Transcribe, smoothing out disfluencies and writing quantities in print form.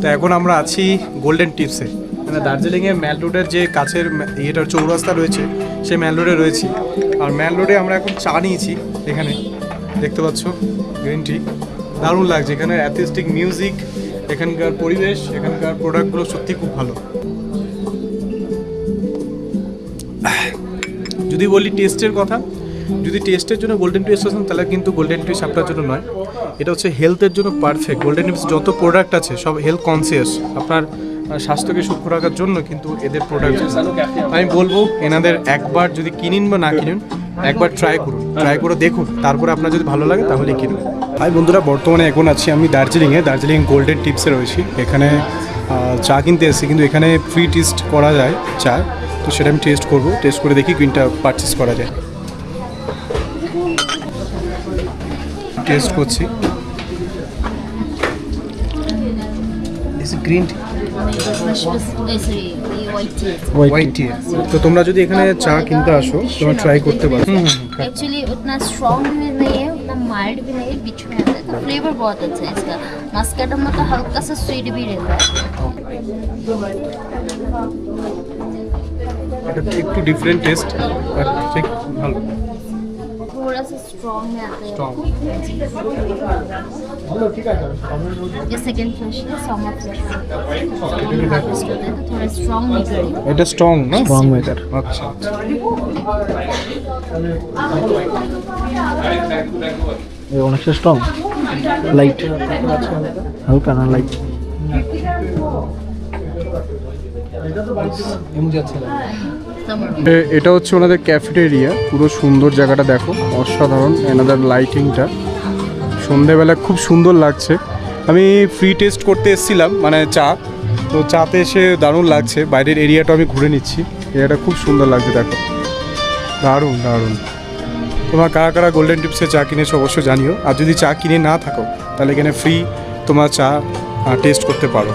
তো এখন আমরা আছি গোল্ডেন টিপসে, মানে দার্জিলিংয়ে ম্যাল রোডের যে কাছের ইয়েটার চৌরাস্তা রয়েছে সেই ম্যাল রোডে রয়েছি। আর ম্যাল রোডে আমরা এখন চা নিয়েছি, এখানে দেখতে পাচ্ছ গ্রিন টি, দারুণ লাগছে। এখানে অ্যাথেস্টিক মিউজিক, এখানকার পরিবেশ, এখানকার প্রোডাক্টগুলো সত্যি খুব ভালো। যদি বলি টেস্টের কথা, যদি টেস্টের জন্য গোল্ডেন টিপস আসেন তাহলে কিন্তু গোল্ডেন টিপস আপনার জন্য নয়, এটা হচ্ছে হেলথের জন্য পারফেক্ট। গোল্ডেন টিপস যত প্রোডাক্ট আছে সব হেলথ কনসিয়াস, আপনার স্বাস্থ্যকে সূক্ষ্ম রাখার জন্য কিন্তু এদের প্রোডাক্ট। আমি বলবো এনাদের একবার যদি কিনুন বা না কিনুন, একবার ট্রাই করুন, ট্রাই করে দেখুন, তারপরে আপনার যদি ভালো লাগে তাহলে কিনুন। হাই বন্ধুরা, বর্তমানে এখন আছি আমি দার্জিলিংয়ে, দার্জিলিং গোল্ডেন টিপসে রয়েছি। এখানে চা কিনতে এসেছি, কিন্তু এখানে ফ্রি টেস্ট করা যায় চা, তো সেটা আমি টেস্ট করবো, টেস্ট করে দেখি কোনটা পারচেস করা যায়। টেস্ট করছি, গ্রিন টি, হোয়াইট টি। তো তোমরা যদি এখানে চা কিনতে আসো তোমরা ট্রাই করতে পারো। एक्चुअली उतना स्ट्रॉन्ग भी नहीं है, उतना माइल्ड भी नहीं है, बीच में आता है। तो फ्लेवर बहुत अच्छा है इसका। मस्काडम में तो हल्का सा स्वीट भी रहता है। এটা একটু ডিফারেন্ট টেস্ট, বাট ঠিক ভালো। थोड़ा सा स्ट्रॉन्ग में आता है। স্ট্রং। ये सेकंड फ्रेश है, समर फ्रेश है, तो थोड़ा स्ट्रॉन्ग निकलेगा। এটা স্ট্রং না? Strong maker. আচ্ছা, অনেকটা স্ট্রং, লাইট, হালকা না লাইট। এটা হচ্ছে ওনাদের ক্যাফেটেরিয়া, পুরো সুন্দর জায়গাটা দেখো, অসাধারণ। এনাদের লাইটিংটা সন্ধেবেলা খুব সুন্দর লাগছে। আমি ফ্রি টেস্ট করতে এসেছিলাম, মানে চা, তো চাতে এসে দারুণ লাগছে। বাইরের এরিয়াটা আমি ঘুরে নিচ্ছি, এরিয়াটা খুব সুন্দর লাগছে, দেখো দারুণ দারুণ। তোমার কারা কারা গোল্ডেন টিপসে চা কিনেছো অবশ্যই জানিও। আর যদি চা কিনে না থাকো তাহলে এখানে ফ্রি তোমার চা টেস্ট করতে পারো।